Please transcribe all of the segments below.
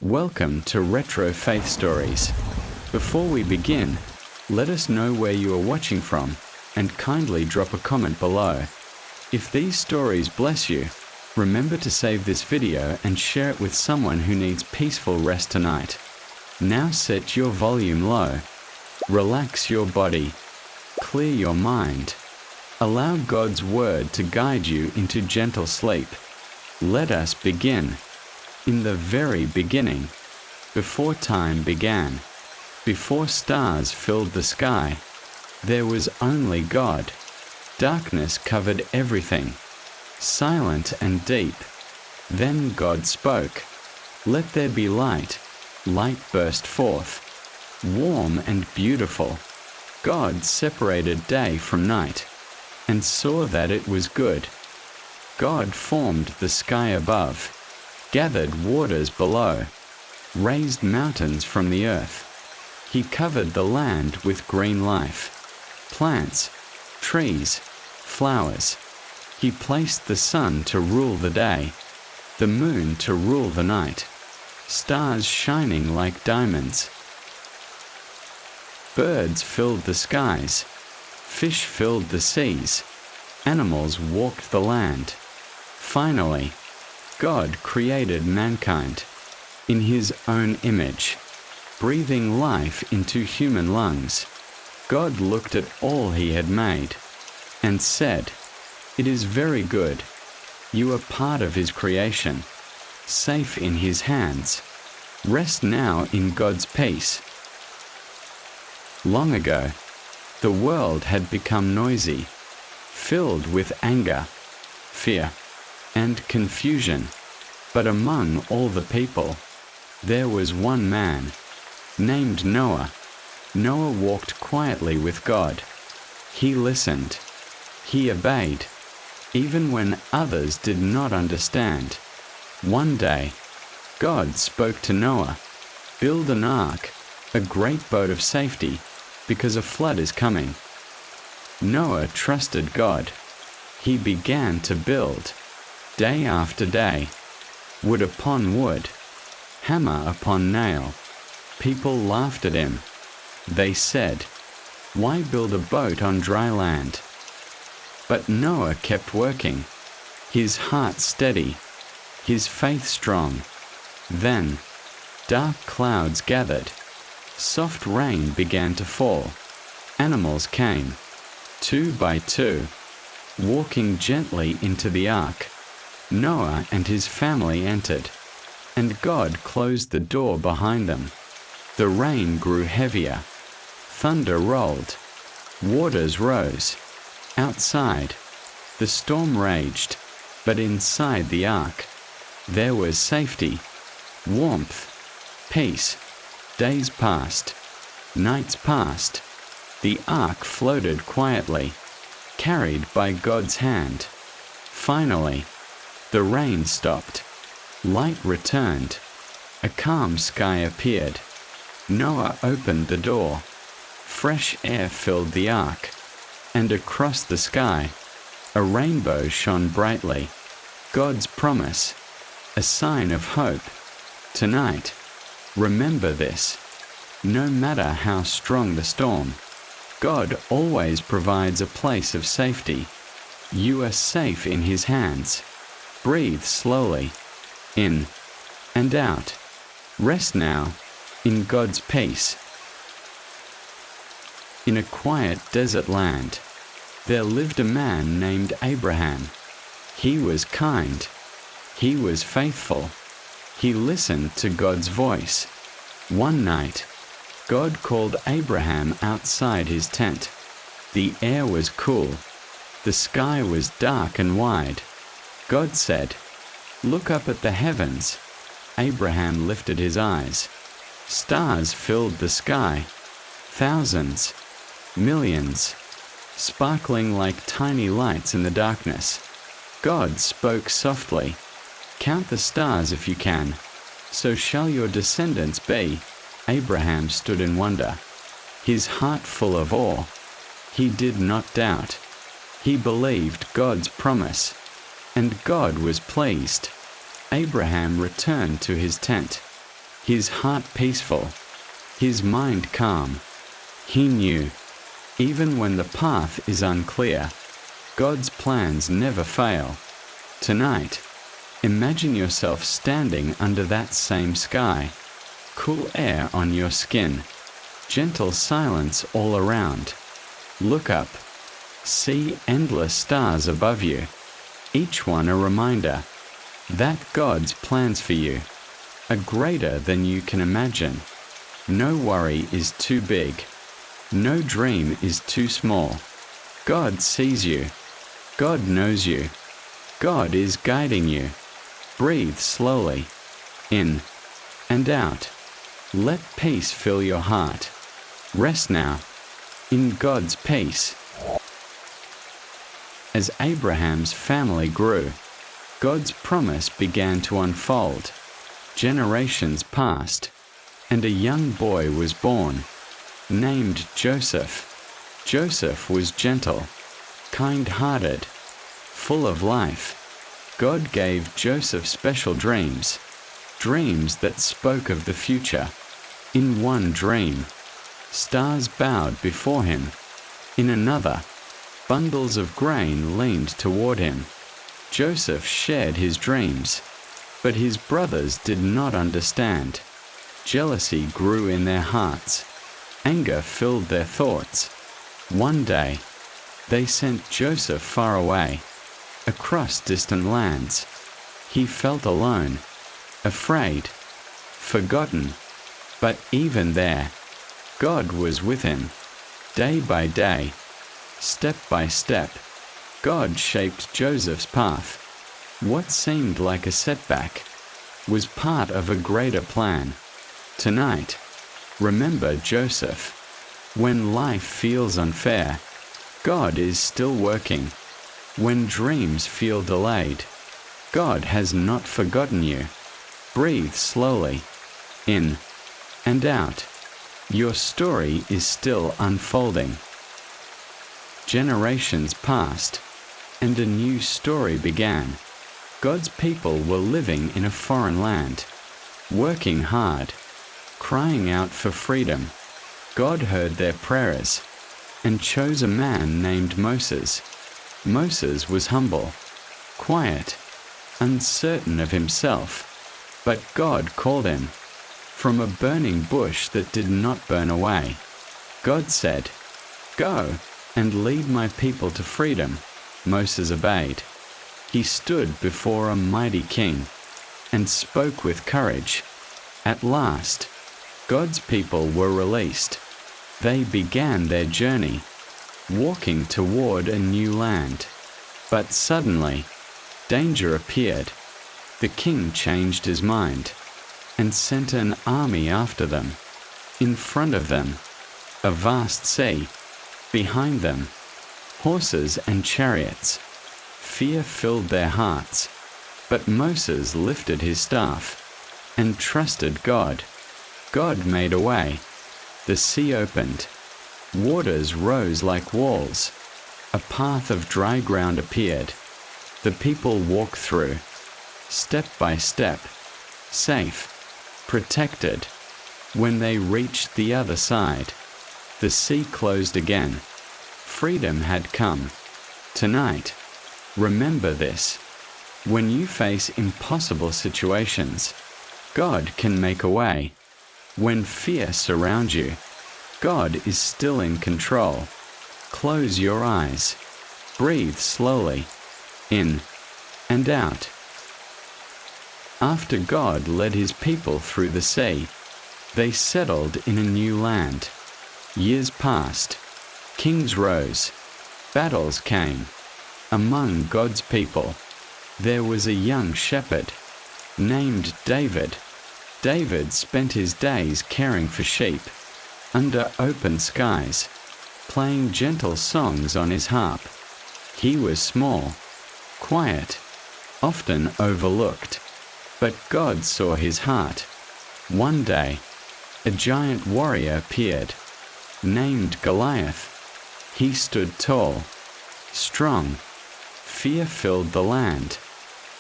Welcome to Retro Faith Stories. Before we begin, let us know where you are watching from and kindly drop a comment below. If these stories bless you, remember to save this video and share it with someone who needs peaceful rest tonight. Now set your volume low. Relax your body. Clear your mind. Allow God's word to guide you into gentle sleep. Let us begin. In the very beginning, before time began, before stars filled the sky, there was only God. Darkness covered everything, silent and deep. Then God spoke, "Let there be light." Light burst forth, warm and beautiful. God separated day from night, and saw that it was good. God formed the sky above, gathered waters below, raised mountains from the earth. He covered the land with green life, plants, trees, flowers. He placed the sun to rule the day, the moon to rule the night, stars shining like diamonds. Birds filled the skies, fish filled the seas, animals walked the land. Finally, God created mankind in His own image, breathing life into human lungs. God looked at all He had made and said, "It is very good." You are part of His creation, safe in His hands. Rest now in God's peace. Long ago, the world had become noisy, filled with anger, fear, and confusion. But among all the people, there was one man, named Noah. Noah walked quietly with God. He listened. He obeyed, even when others did not understand. One day, God spoke to Noah, "Build an ark, a great boat of safety, because a flood is coming." Noah trusted God. He began to build. Day after day, wood upon wood, hammer upon nail. People laughed at him. They said, "Why build a boat on dry land?" But Noah kept working, his heart steady, his faith strong. Then, dark clouds gathered. Soft rain began to fall. Animals came, two by two, walking gently into the ark. Noah and his family entered, and God closed the door behind them. The rain grew heavier. Thunder rolled. Waters rose. Outside, the storm raged, but inside the ark, there was safety, warmth, peace. Days passed. Nights passed. The ark floated quietly, carried by God's hand. Finally, the rain stopped. Light returned. A calm sky appeared. Noah opened the door. Fresh air filled the ark, and across the sky, a rainbow shone brightly. God's promise, a sign of hope. Tonight, remember this. No matter how strong the storm, God always provides a place of safety. You are safe in His hands. Breathe slowly, in and out. Rest now in God's peace. In a quiet desert land, there lived a man named Abraham. He was kind. He was faithful. He listened to God's voice. One night, God called Abraham outside his tent. The air was cool. The sky was dark and wide. God said, "Look up at the heavens." Abraham lifted his eyes. Stars filled the sky, thousands, millions, sparkling like tiny lights in the darkness. God spoke softly, "Count the stars if you can, so shall your descendants be." Abraham stood in wonder, his heart full of awe. He did not doubt. He believed God's promise, and God was pleased. Abraham returned to his tent. his heart peaceful, his mind calm. He knew, even when the path is unclear, God's plans never fail. Tonight, imagine yourself standing under that same sky, cool air on your skin, gentle silence all around. Look up, see endless stars above you, each one a reminder that God's plans for you are greater than you can imagine. No worry is too big. No dream is too small. God sees you. God knows you. God is guiding you. Breathe slowly, in and out. Let peace fill your heart. Rest now, in God's peace. As Abraham's family grew, God's promise began to unfold. Generations passed, and a young boy was born, named Joseph. Joseph was gentle, kind-hearted, full of life. God gave Joseph special dreams, dreams that spoke of the future. In one dream, stars bowed before him. In another, bundles of grain leaned toward him. Joseph shared his dreams, but his brothers did not understand. Jealousy grew in their hearts. Anger filled their thoughts. One day, they sent Joseph far away, across distant lands. He felt alone, afraid, forgotten, but even there, God was with him. Day by day, step by step, God shaped Joseph's path. What seemed like a setback was part of a greater plan. Tonight, remember Joseph. When life feels unfair, God is still working. When dreams feel delayed, God has not forgotten you. Breathe slowly, in and out. Your story is still unfolding. Generations passed, and a new story began. God's people were living in a foreign land, working hard, crying out for freedom. God heard their prayers and chose a man named Moses. Moses was humble, quiet, uncertain of himself, but God called him from a burning bush that did not burn away. God said, "Go and lead my people to freedom." Moses obeyed. He stood before a mighty king and spoke with courage. At last, God's people were released. They began their journey, walking toward a new land. But suddenly, danger appeared. The king changed his mind and sent an army after them. In front of them, a vast sea. Behind them, horses and chariots. Fear filled their hearts, but Moses lifted his staff and trusted God. God made a way. The sea opened. Waters rose like walls. A path of dry ground appeared. The people walked through, step by step, safe, protected. When they reached the other side, the sea closed again. Freedom had come. Tonight, remember this. When you face impossible situations, God can make a way. When fear surrounds you, God is still in control. Close your eyes. Breathe slowly, in and out. After God led his people through the sea, they settled in a new land. Years passed. Kings rose. Battles came. Among God's people, there was a young shepherd named David. David spent his days caring for sheep, under open skies, playing gentle songs on his harp. He was small, quiet, often overlooked, but God saw his heart. One day, a giant warrior appeared, named Goliath. He stood tall, strong. Fear filled the land.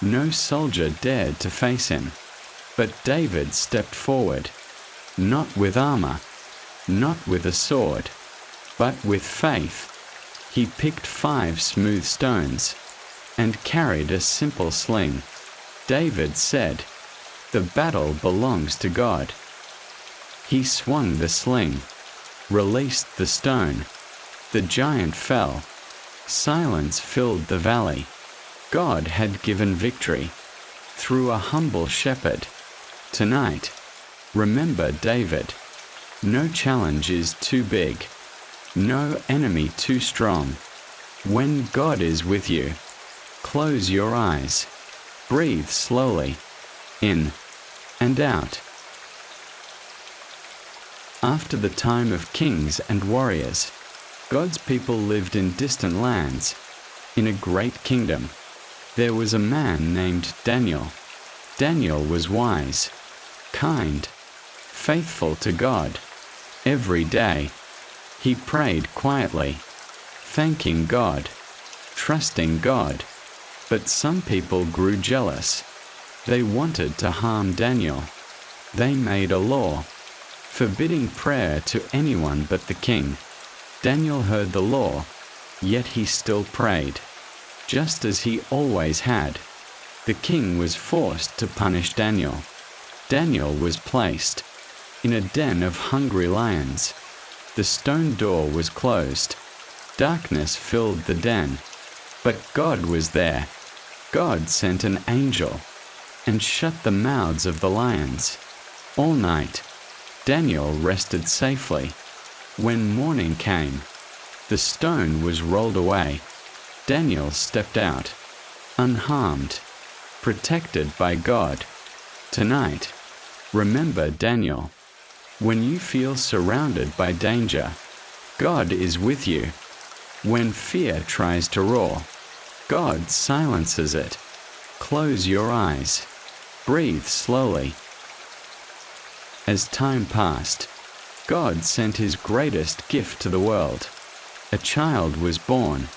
No soldier dared to face him. But David stepped forward, not with armor, not with a sword, but with faith. He picked 5 smooth stones and carried a simple sling. David said, "The battle belongs to God." He swung the sling, released the stone. The giant fell. Silence filled the valley. God had given victory through a humble shepherd. Tonight, remember David. No challenge is too big, no enemy too strong. When God is with you, close your eyes, breathe slowly, in and out. After the time of kings and warriors, God's people lived in distant lands. In a great kingdom, there was a man named Daniel. Daniel was wise, kind, faithful to God. Every day, he prayed quietly, thanking God, trusting God. But some people grew jealous. They wanted to harm Daniel. They made a law, forbidding prayer to anyone but the king. Daniel heard the law, yet he still prayed, just as he always had. The king was forced to punish Daniel. Daniel was placed in a den of hungry lions. The stone door was closed. Darkness filled the den, but God was there. God sent an angel and shut the mouths of the lions. All night, Daniel rested safely. When morning came, the stone was rolled away. Daniel stepped out, unharmed, protected by God. Tonight, remember Daniel. When you feel surrounded by danger, God is with you. When fear tries to roar, God silences it. Close your eyes. Breathe slowly. As time passed, God sent his greatest gift to the world. A child was born,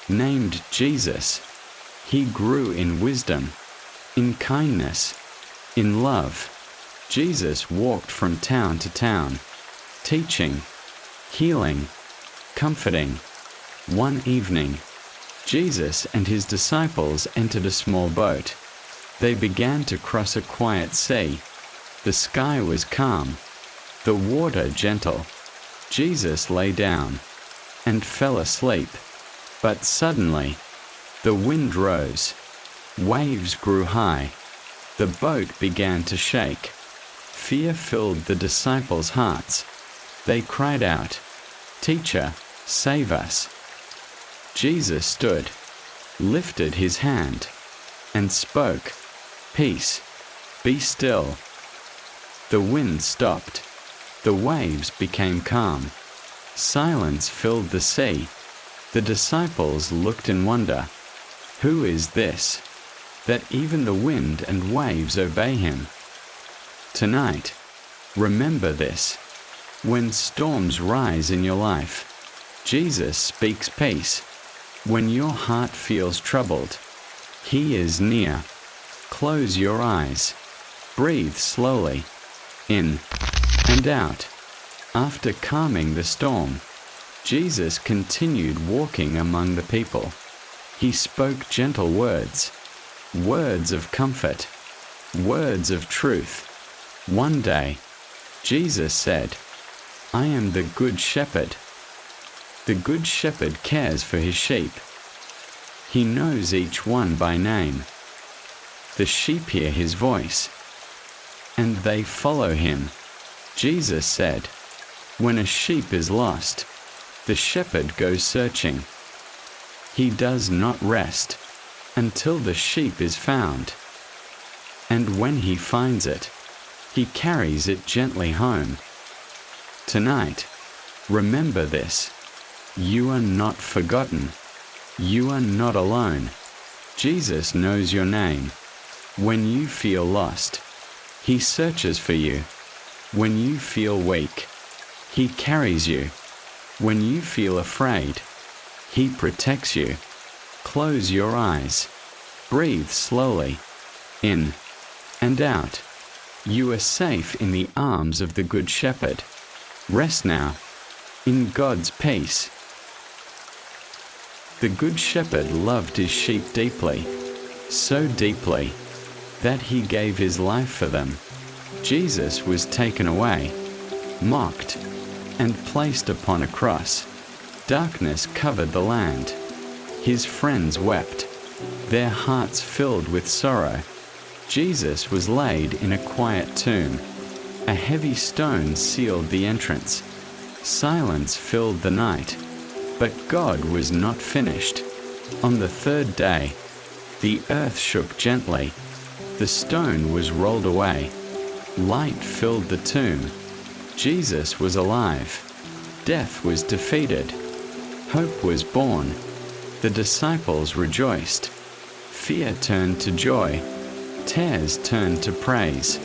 named Jesus. He grew in wisdom, in kindness, in love. Jesus walked from town to town, teaching, healing, comforting. One evening, Jesus and his disciples entered a small boat. They began to cross a quiet sea. The sky was calm, the water gentle. Jesus lay down and fell asleep. But suddenly, the wind rose, waves grew high, the boat began to shake. Fear filled the disciples' hearts. They cried out, "Teacher, save us." Jesus stood, lifted his hand, and spoke, "Peace, be still." The wind stopped. The waves became calm. Silence filled the sea. The disciples looked in wonder. Who is this, that even the wind and waves obey him? Tonight, remember this. When storms rise in your life, Jesus speaks peace. When your heart feels troubled, he is near. Close your eyes. Breathe slowly, in and out. After calming the storm, Jesus continued walking among the people. He spoke gentle words, words of comfort, words of truth. One day, Jesus said, "I am the good shepherd." The good shepherd cares for his sheep. He knows each one by name. The sheep hear his voice, and they follow him. Jesus said, "When a sheep is lost, the shepherd goes searching. He does not rest until the sheep is found. And when he finds it, he carries it gently home." Tonight, remember this. You are not forgotten. You are not alone. Jesus knows your name. When you feel lost, he searches for you. When you feel weak, he carries you. When you feel afraid, he protects you. Close your eyes. Breathe slowly, in and out. You are safe in the arms of the Good Shepherd. Rest now in God's peace. The Good Shepherd loved his sheep deeply, so deeply that he gave his life for them. Jesus was taken away, mocked, and placed upon a cross. Darkness covered the land. His friends wept, their hearts filled with sorrow. Jesus was laid in a quiet tomb. A heavy stone sealed the entrance. Silence filled the night. But God was not finished. On the third day, the earth shook gently. The stone was rolled away. Light filled the tomb. Jesus was alive. Death was defeated. Hope was born. The disciples rejoiced. Fear turned to joy. Tears turned to praise.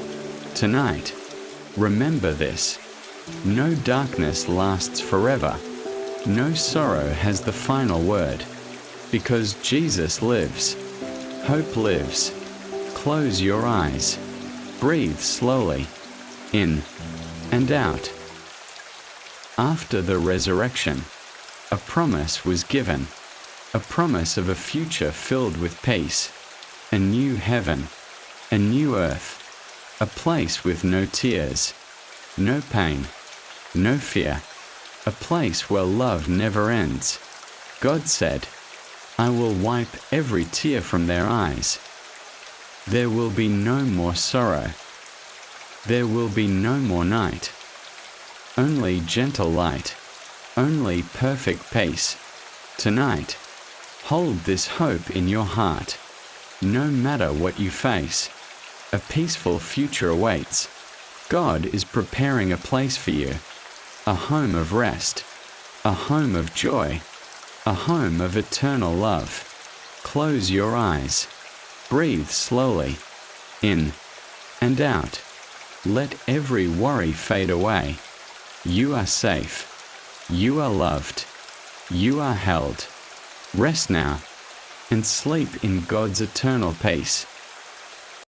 Tonight, remember this. No darkness lasts forever. No sorrow has the final word. Because Jesus lives. Hope lives. Close your eyes. Breathe slowly. In and out. After the resurrection, a promise was given. A promise of a future filled with peace. A new heaven. A new earth. A place with no tears. No pain. No fear. A place where love never ends. God said, I will wipe every tear from their eyes. There will be no more sorrow. There will be no more night. Only gentle light. Only perfect peace. Tonight, hold this hope in your heart. No matter what you face, a peaceful future awaits. God is preparing a place for you. A home of rest, a home of joy, a home of eternal love. Close your eyes. Breathe slowly, in and out. Let every worry fade away. You are safe. You are loved. You are held. Rest now and sleep in God's eternal peace.